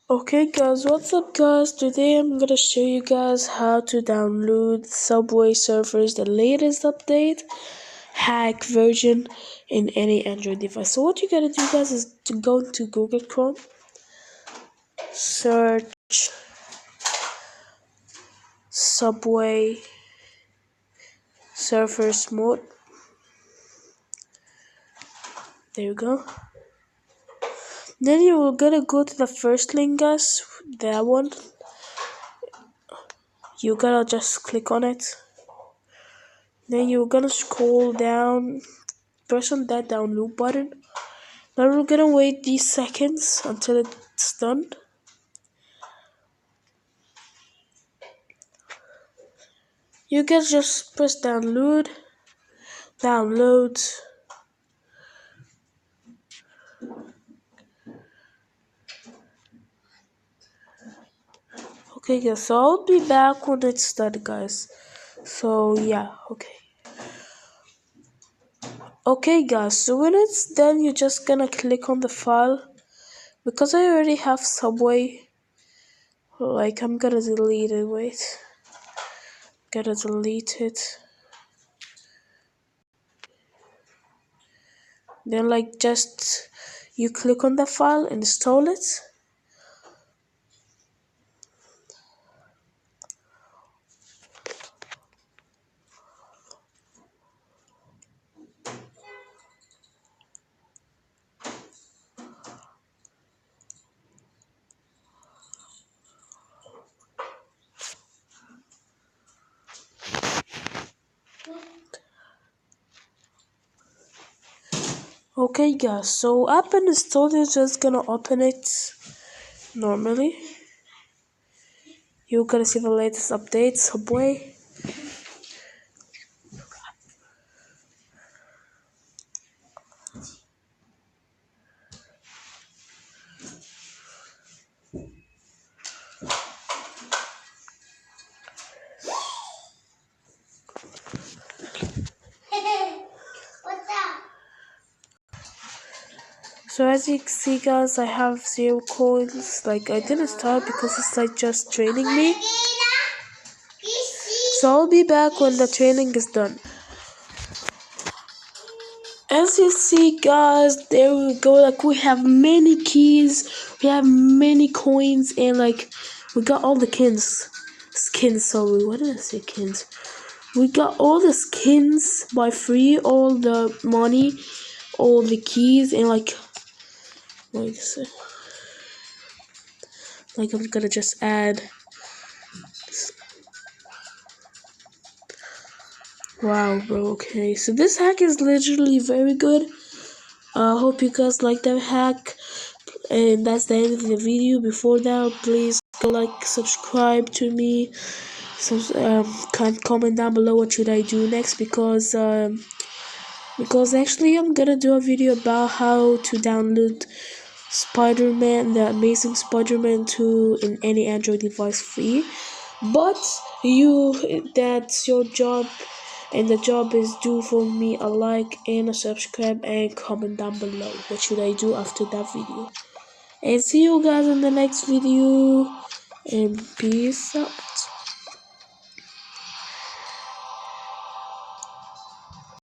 Okay guys, what's up guys? Today I'm gonna show you guys how to download Subway Surfers, the latest update, hack version in any Android device. So what you gotta do guys is to go to Google Chrome, search Subway Surfers mode. There you go. Then you're gonna go to the first link guys, that one. You gotta just click on it. Then you're gonna scroll down, press on that download button. Now we're gonna wait these seconds until it's done. You can just press download. Okay guys, so I'll be back when it's done guys. So yeah, okay guys, so when it's done you're just gonna click on the file. Because I already have Subway, like I'm gonna delete it. Gotta delete it. Then like just you click on the file, install it. Okay guys, so app and installed, you're just gonna open it normally. You're gonna see the latest updates, Subway. So as you can see guys, I have 0 coins. Like I didn't start because it's like just training me. So I'll be back when the training is done. As you see guys, there we go. Like we have many keys, we have many coins, and like we got all the skins. Sorry, what did I say? Skins. We got all the skins by free, all the money, all the keys, and like I'm gonna just add. Wow, bro. Okay, so this hack is literally very good. Hope you guys like that hack, and that's the end of the video. Before that, please go like, subscribe to me. So comment down below what should I do next, because actually I'm gonna do a video about how to download Spider-Man, the Amazing Spider-Man 2 in any Android device free. But that's your job, and the job is do for me a like and a subscribe and comment down below what should I do after that video. And see you guys in the next video, and peace out.